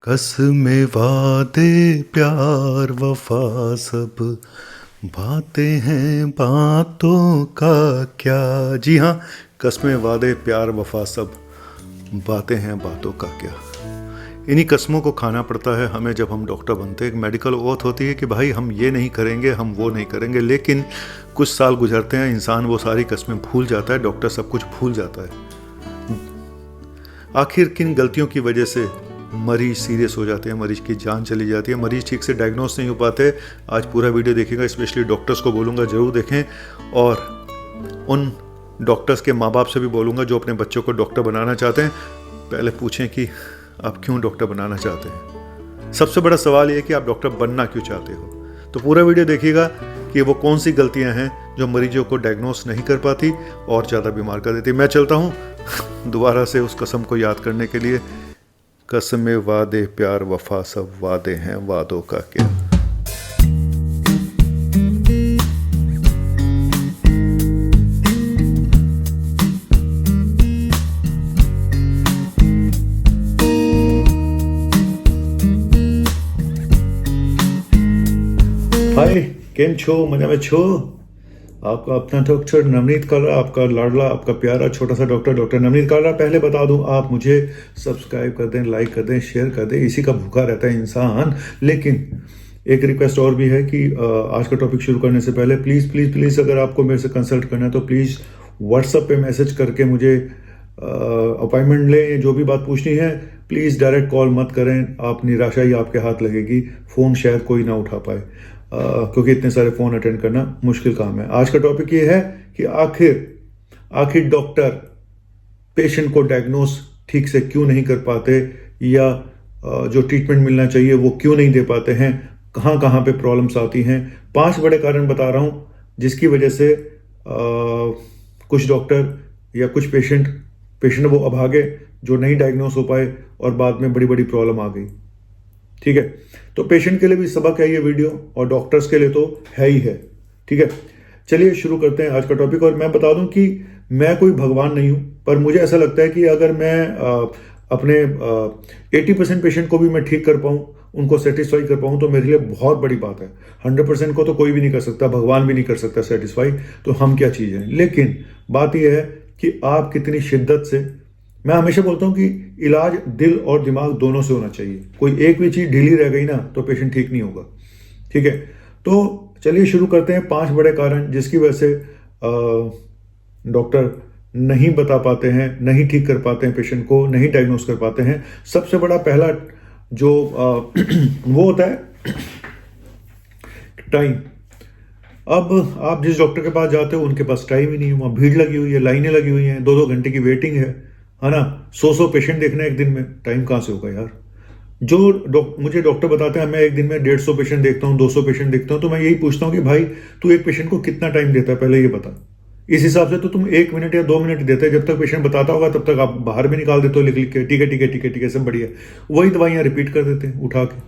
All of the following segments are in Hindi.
कसमें वादे प्यार वफा सब बातें हैं बातों का क्या। जी हाँ, कसमें वादे प्यार वफा सब बातें हैं बातों का क्या। इन्हीं कस्मों को खाना पड़ता है हमें जब हम डॉक्टर बनते हैं। एक मेडिकल ओथ होती है कि भाई हम ये नहीं करेंगे, हम वो नहीं करेंगे, लेकिन कुछ साल गुजरते हैं, इंसान वो सारी कस्में भूल जाता है, डॉक्टर सब कुछ भूल जाता है। आखिर किन गलतियों की वजह से मरीज सीरियस हो जाते हैं, मरीज की जान चली जाती है, मरीज ठीक से डायग्नोस नहीं हो पाते। आज पूरा वीडियो देखिएगा, स्पेशली डॉक्टर्स को बोलूँगा ज़रूर देखें, और उन डॉक्टर्स के माँ बाप से भी बोलूँगा जो अपने बच्चों को डॉक्टर बनाना चाहते हैं, पहले पूछें कि आप क्यों डॉक्टर बनाना चाहते हैं। सबसे बड़ा सवाल ये है कि आप डॉक्टर बनना क्यों चाहते हो। तो पूरा वीडियो देखिएगा कि वो कौन सी गलतियां हैं जो मरीजों को डायग्नोस नहीं कर पाती और ज़्यादा बीमार कर देती। मैं चलता हूँ दोबारा से उस कसम को याद करने के लिए। कसमें वादे प्यार वफा सब वादे हैं वादों का क्या। हाय, केम छो, मजा में छो। आपका अपना डॉक्टर नवनीत कालरा, आपका लाडला, आपका प्यारा छोटा सा डॉक्टर नवनीत कालरा। पहले बता दूं, आप मुझे सब्सक्राइब कर दें, लाइक कर दें, शेयर कर दें, इसी का भूखा रहता है इंसान। लेकिन एक रिक्वेस्ट और भी है कि आज का टॉपिक शुरू करने से पहले प्लीज़ प्लीज़ प्लीज़ अगर आपको मेरे से कंसल्ट करना है तो प्लीज़ व्हाट्सएप पे मैसेज करके मुझे अपॉइंटमेंट लें। जो भी बात पूछनी है प्लीज़ डायरेक्ट कॉल मत करें, आप निराशा ही आपके हाथ लगेगी। फ़ोन शायद कोई ना उठा पाए, क्योंकि इतने सारे फ़ोन अटेंड करना मुश्किल काम है। आज का टॉपिक ये है कि आखिर डॉक्टर पेशेंट को डायग्नोस ठीक से क्यों नहीं कर पाते, या जो ट्रीटमेंट मिलना चाहिए वो क्यों नहीं दे पाते हैं, कहाँ कहाँ पे प्रॉब्लम्स आती हैं। 5 बड़े कारण बता रहा हूँ जिसकी वजह से कुछ डॉक्टर या कुछ पेशेंट वो अभागे जो नहीं डायग्नोस हो पाए और बाद में बड़ी बड़ी प्रॉब्लम आ गई। ठीक है, तो पेशेंट के लिए भी सबक है ये वीडियो और डॉक्टर्स के लिए तो है ही है। ठीक है, चलिए शुरू करते हैं आज का टॉपिक। और मैं बता दूं कि मैं कोई भगवान नहीं हूं, पर मुझे ऐसा लगता है कि अगर मैं अपने 80% पेशेंट को भी मैं ठीक कर पाऊं, उनको सेटिस्फाई कर पाऊं, तो मेरे लिए बहुत बड़ी बात है। 100% को तो कोई भी नहीं कर सकता, भगवान भी नहीं कर सकता सेटिस्फाई, तो हम क्या चीज़ है। लेकिन बात यह है कि आप कितनी शिद्दत से, मैं हमेशा बोलता हूं कि इलाज दिल और दिमाग दोनों से होना चाहिए। कोई एक भी चीज ढीली रह गई ना तो पेशेंट ठीक नहीं होगा। ठीक है, तो चलिए शुरू करते हैं। 5 बड़े कारण जिसकी वजह से डॉक्टर नहीं बता पाते हैं, नहीं ठीक कर पाते हैं पेशेंट को, नहीं डायग्नोस कर पाते हैं। सबसे बड़ा पहला जो वो होता है टाइम। अब आप जिस डॉक्टर के पास जाते हो उनके पास टाइम ही नहीं है, वहाँ भीड़ लगी हुई है, लाइनें लगी हुई हैं, 2-2 घंटे की वेटिंग है ना। 100 पेशेंट देखना है एक दिन में, टाइम कहाँ से होगा यार। जो मुझे डॉक्टर बताते हैं मैं एक दिन में 150 पेशेंट देखता हूँ, 200 पेशेंट देखता हूँ, तो मैं यही पूछता हूँ कि भाई तू एक पेशेंट को कितना टाइम देता है पहले ये बता। इस हिसाब से तो तुम 1 मिनट या 2 मिनट देते हैं, जब तक पेशेंट बताता होगा तब तक आप बाहर भी निकाल देते हो लिख लिख के, ठीक है ठीक है ठीक है ठीक है सब बढ़िया। वही दवाइयाँ रिपीट कर देते हैं उठा के,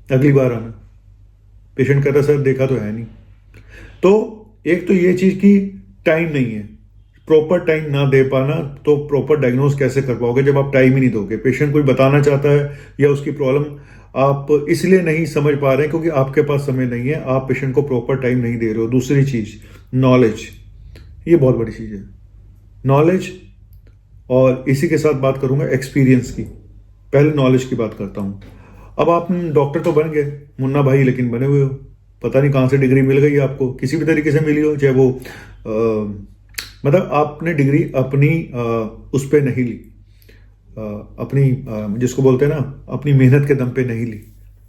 अगली बार आना। पेशेंट कहता सर देखा तो है नहीं। तो एक तो ये चीज की टाइम नहीं है, प्रॉपर टाइम ना दे पाना, तो प्रॉपर डायग्नोस कैसे कर पाओगे जब आप टाइम ही नहीं दोगे। पेशेंट कोई बताना चाहता है या उसकी प्रॉब्लम आप इसलिए नहीं समझ पा रहे हैं क्योंकि आपके पास समय नहीं है, आप पेशेंट को प्रॉपर टाइम नहीं दे रहे हो। दूसरी चीज नॉलेज, ये बहुत बड़ी चीज है, नॉलेज। और इसी के साथ बात करूंगा एक्सपीरियंस की। पहले नॉलेज की बात करता हूं। अब आप डॉक्टर तो बन गए मुन्ना भाई, लेकिन बने हुए हो, पता नहीं कहाँ से डिग्री मिल गई आपको, किसी भी तरीके से मिली हो, चाहे वो मतलब आपने डिग्री अपनी उस पे नहीं ली, अपनी जिसको बोलते हैं ना अपनी मेहनत के दम पे नहीं ली।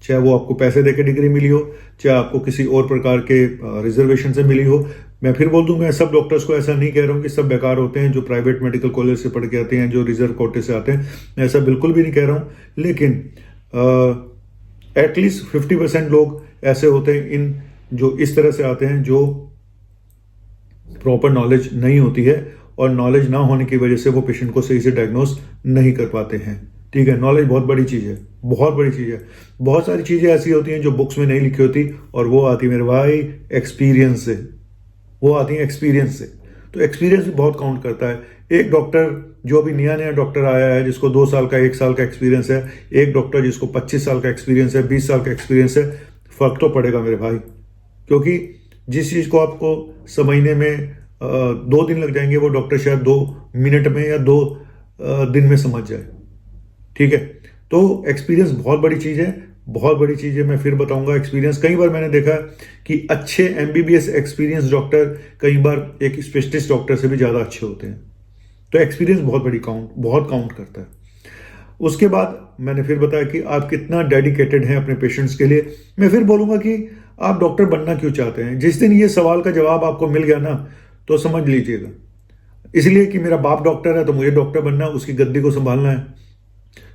चाहे वो आपको पैसे देके डिग्री मिली हो, चाहे आपको किसी और प्रकार के रिजर्वेशन से मिली हो। मैं फिर बोल दूंगा, सब डॉक्टर्स को ऐसा नहीं कह रहा हूँ कि सब बेकार होते हैं जो प्राइवेट मेडिकल कॉलेज से पढ़ के आते हैं, जो रिजर्व कोटे से आते हैं, मैं ऐसा बिल्कुल भी नहीं कह रहा हूँ। लेकिन एटलीस्ट 50% लोग ऐसे होते हैं इन जो इस तरह से आते हैं, जो प्रॉपर नॉलेज नहीं होती है, और नॉलेज ना होने की वजह से वो पेशेंट को सही से डायग्नोस नहीं कर पाते हैं। ठीक है, नॉलेज बहुत बड़ी चीज़ है, बहुत बड़ी चीज़ है। बहुत सारी चीज़ें ऐसी होती हैं जो बुक्स में नहीं लिखी होती, और वो आती मेरे भाई एक्सपीरियंस से, वो आती हैं एक्सपीरियंस से। तो एक्सपीरियंस भी बहुत काउंट करता है। एक डॉक्टर जो अभी नया नया डॉक्टर आया है, जिसको 2 साल का 1 साल का एक्सपीरियंस है, एक डॉक्टर जिसको 25 साल का एक्सपीरियंस है, 20 साल का एक्सपीरियंस है, फर्क तो पड़ेगा मेरे भाई। क्योंकि जिस चीज़ को आपको समझने में 2 दिन लग जाएंगे, वो डॉक्टर शायद 2 मिनट में या 2 दिन में समझ जाए। ठीक है, तो एक्सपीरियंस बहुत बड़ी चीज़ है, बहुत बड़ी चीज़ है। मैं फिर बताऊंगा, एक्सपीरियंस कई बार मैंने देखा कि अच्छे एमबीबीएस एक्सपीरियंस डॉक्टर कई बार एक स्पेशलिस्ट डॉक्टर से भी ज़्यादा अच्छे होते हैं। तो एक्सपीरियंस बहुत काउंट करता है। उसके बाद मैंने फिर बताया कि आप कितना डेडिकेटेड हैं अपने पेशेंट्स के लिए। मैं फिर बोलूंगा कि आप डॉक्टर बनना क्यों चाहते हैं। जिस दिन ये सवाल का जवाब आपको मिल गया ना, तो समझ लीजिएगा, इसलिए कि मेरा बाप डॉक्टर है तो मुझे डॉक्टर बनना, उसकी गद्दी को संभालना है,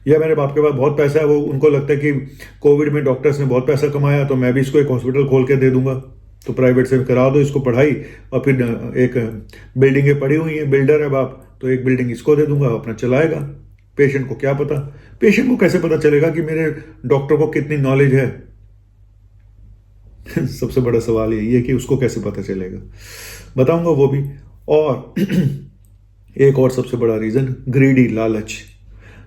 या मेरे बाप के पास बहुत पैसा है, वो उनको लगता है कि कोविड में डॉक्टर्स ने बहुत पैसा कमाया तो मैं भी इसको एक हॉस्पिटल खोल के दे दूंगा, तो प्राइवेट से करा दो इसको पढ़ाई, और फिर एक बिल्डिंगें पड़ी हुई हैं, बिल्डर है बाप, तो एक बिल्डिंग इसको दे दूंगा, अपना चलाएगा। पेशेंट को क्या पता, पेशेंट को कैसे पता चलेगा कि मेरे डॉक्टर को कितनी नॉलेज है? सबसे बड़ा सवाल यही है कि उसको कैसे पता चलेगा, बताऊंगा वो भी। और एक और सबसे बड़ा रीजन, ग्रीडी, लालच।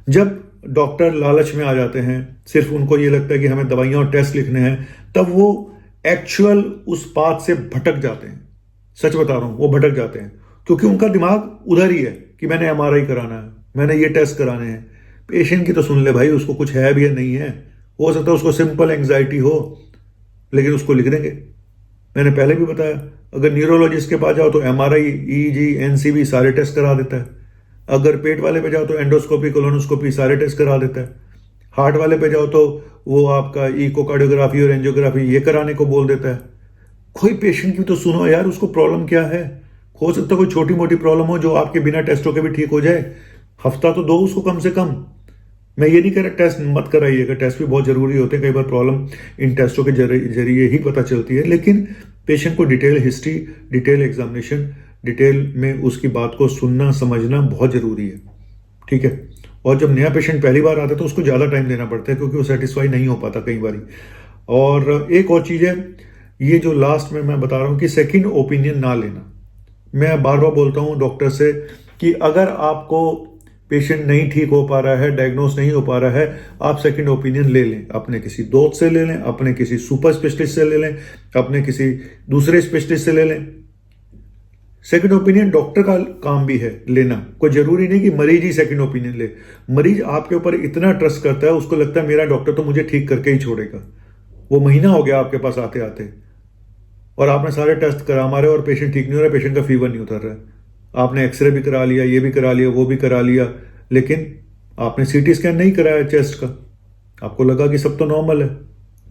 जब डॉक्टर लालच में आ जाते हैं, सिर्फ उनको ये लगता है कि हमें दवाइयां और टेस्ट लिखने हैं, तब वो एक्चुअल उस पाथ से भटक जाते हैं। सच बता रहा हूं, वो भटक जाते हैं क्योंकि उनका दिमाग उधर ही है कि मैंने एमआरआई कराना है, मैंने ये टेस्ट कराने हैं। पेशेंट की तो सुन ले भाई, उसको कुछ है भी या नहीं है। हो सकता है उसको सिंपल एंग्जाइटी हो, लेकिन उसको लिख देंगे। मैंने पहले भी बताया, अगर न्यूरोलॉजिस्ट के पास जाओ तो एमआरआई, ईईजी, एनसीबी सारे टेस्ट करा देता है। अगर पेट वाले पे जाओ तो एंडोस्कोपी, कोलोनोस्कोपी सारे टेस्ट करा देता है। हार्ट वाले पे जाओ तो वो आपका इकोकार्डियोग्राफी और एंजियोग्राफी ये कराने को बोल देता है। कोई पेशेंट की तो सुनो यार, उसको प्रॉब्लम क्या है। हो सकता है कोई छोटी मोटी प्रॉब्लम हो जो आपके बिना टेस्टों के भी ठीक हो जाए। हफ्ता तो दो उसको कम से कम। मैं ये नहीं कह रहा टेस्ट मत कराइएगा, टेस्ट भी बहुत जरूरी होते हैं। कई बार प्रॉब्लम इन टेस्टों के जरिए ही पता चलती है, लेकिन पेशेंट को detail history, detail examination, detail में उसकी बात को सुनना समझना बहुत जरूरी है। ठीक है, और जब नया पेशेंट पहली बार आता है तो उसको ज़्यादा टाइम देना पड़ता है, क्योंकि वो सेटिस्फाई नहीं हो पाता कई बार। और एक और चीज़ है, ये जो लास्ट में मैं बता रहा हूँ कि सेकंड ओपिनियन ना लेना। मैं बार बार बोलता हूँ डॉक्टर से कि अगर आपको पेशेंट नहीं ठीक हो पा रहा है, डायग्नोस नहीं हो पा रहा है, आप सेकंड ओपिनियन ले लें। अपने किसी दोस्त से ले लें, अपने किसी सुपर स्पेशलिस्ट से ले लें, अपने किसी दूसरे स्पेशलिस्ट से ले लें। सेकंड ओपिनियन डॉक्टर का काम भी है लेना। कोई जरूरी नहीं कि मरीज ही सेकंड ओपिनियन ले। मरीज आपके ऊपर इतना ट्रस्ट करता है, उसको लगता है मेरा डॉक्टर तो मुझे ठीक करके ही छोड़ेगा। वो महीना हो गया आपके पास आते आते, और आपने सारे टेस्ट करा मारे और पेशेंट ठीक नहीं हो रहा, पेशेंट का फीवर नहीं उतर रहा है। आपने एक्सरे भी करा लिया, ये भी करा लिया, वो भी करा लिया, लेकिन आपने सीटी स्कैन नहीं कराया चेस्ट का। आपको लगा कि सब तो नॉर्मल है,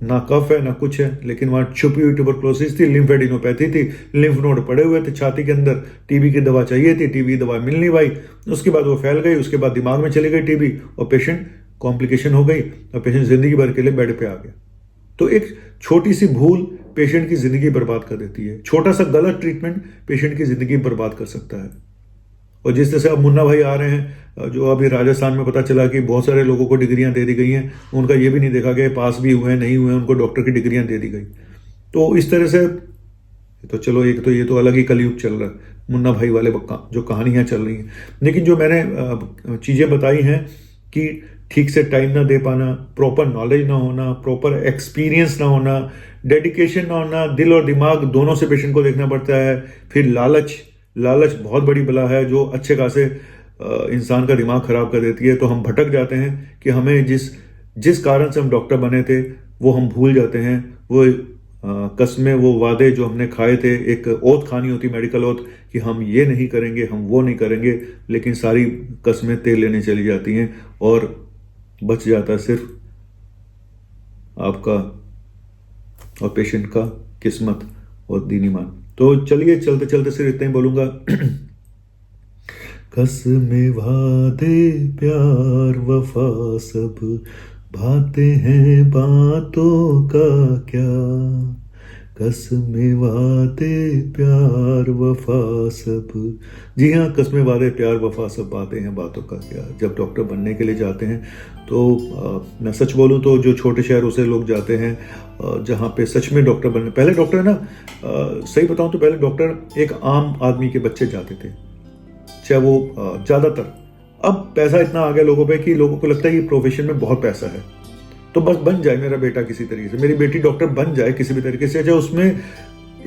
ना कफ है ना कुछ है, लेकिन वहां छुपी हुई ट्यूबरक्लोसिस थी, लिम्फेडिनोपैथी थी, लिम्फ नोड पड़े हुए थे छाती के अंदर। टीबी की दवा चाहिए थी, टीबी दवा मिल नहीं पाई, उसके बाद वो फैल गई, उसके बाद दिमाग में चली गई टीबी, और पेशेंट कॉम्प्लिकेशन हो गई, और पेशेंट जिंदगी भर के लिए बेड पे आ गया। तो एक छोटी सी भूल पेशेंट की जिंदगी बर्बाद कर देती है। छोटा सा गलत ट्रीटमेंट पेशेंट की जिंदगी बर्बाद कर सकता है। और जिस तरह से अब मुन्ना भाई आ रहे हैं, जो अभी राजस्थान में पता चला कि बहुत सारे लोगों को डिग्रियां दे दी गई हैं, उनका ये भी नहीं देखा गया पास भी हुए हैं नहीं हुए हैं, उनको डॉक्टर की डिग्रियां दे दी गई। तो इस तरह से तो चलो, एक तो ये तो अलग ही कलयुग चल रहा है, मुन्ना भाई वाले जो कहानियां चल रही हैं। लेकिन जो मैंने चीजें बताई हैं कि ठीक से टाइम ना दे पाना, प्रॉपर नॉलेज ना होना, प्रॉपर एक्सपीरियंस ना होना, डेडिकेशन ना होना, दिल और दिमाग दोनों से पेशेंट को देखना पड़ता है। फिर लालच बहुत बड़ी बला है जो अच्छे खासे इंसान का दिमाग खराब कर देती है। तो हम भटक जाते हैं कि हमें जिस कारण से हम डॉक्टर बने थे वो हम भूल जाते हैं। वो कस्में, वो वादे जो हमने खाए थे, एक ओथ खानी होती, मेडिकल ओथ, कि हम ये नहीं करेंगे, हम वो नहीं करेंगे, लेकिन सारी कस्में तेल लेने चली जाती हैं और बच जाता है सिर्फ आपका और पेशेंट का किस्मत और दीन ईमान। तो चलिए, चलते चलते सिर्फ इतना ही बोलूंगा। कसमें, वादे, प्यार, वफा सब बातें हैं, बातों का क्या। कसमें वादे प्यार वफा सब। जी हाँ, कसमें वादे प्यार वफा सब बातें हैं बातों का क्या। जब डॉक्टर बनने के लिए जाते हैं तो मैं सच बोलूँ तो जो छोटे शहरों से लोग जाते हैं जहाँ पे सच में डॉक्टर बनने, पहले डॉक्टर ना सही बताऊँ तो पहले डॉक्टर एक आम आदमी के बच्चे जाते थे, चाहे वो ज़्यादातर। अब पैसा इतना आ गया लोगों पे कि लोगों को लगता है कि प्रोफेशन में बहुत पैसा है, तो बस बन जाए मेरा बेटा किसी तरीके से, मेरी बेटी डॉक्टर बन जाए किसी भी तरीके से, चाहे उसमें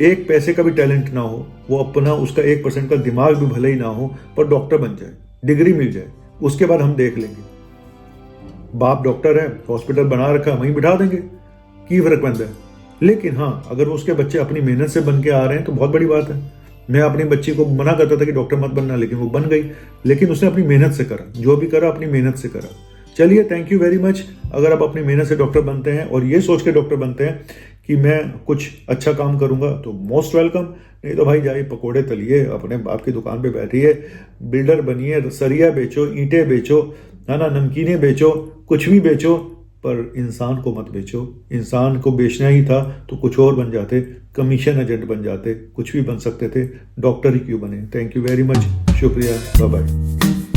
एक पैसे का भी टैलेंट ना हो, वो अपना उसका 1% का दिमाग भी भले ही ना हो, पर डॉक्टर बन जाए, डिग्री मिल जाए, उसके बाद हम देख लेंगे। बाप डॉक्टर है, हॉस्पिटल बना रखा, वहीं बिठा देंगे, की फर्क पैंदा है। लेकिन हाँ, अगर उसके बच्चे अपनी मेहनत से बन के आ रहे हैं तो बहुत बड़ी बात है। मैं अपनी बच्ची को मना करता था कि डॉक्टर मत बनना, लेकिन वो बन गई। लेकिन उसने अपनी मेहनत से करा, जो भी करा अपनी मेहनत से करा। चलिए, थैंक यू वेरी मच। अगर आप अपनी मेहनत से डॉक्टर बनते हैं और ये सोच के डॉक्टर बनते हैं कि मैं कुछ अच्छा काम करूंगा, तो मोस्ट वेलकम। नहीं तो भाई जाइए पकोड़े तलिए, अपने बाप की दुकान पे बैठिए, बिल्डर बनिए, सरिया बेचो, ईंटें बेचो, है ना, नमकीनें बेचो, कुछ भी बेचो, पर इंसान को मत बेचो। इंसान को बेचना ही था तो कुछ और बन जाते, कमीशन एजेंट बन जाते, कुछ भी बन सकते थे, डॉक्टर ही क्यों बने। थैंक यू वेरी मच, शुक्रिया, बाय बाय।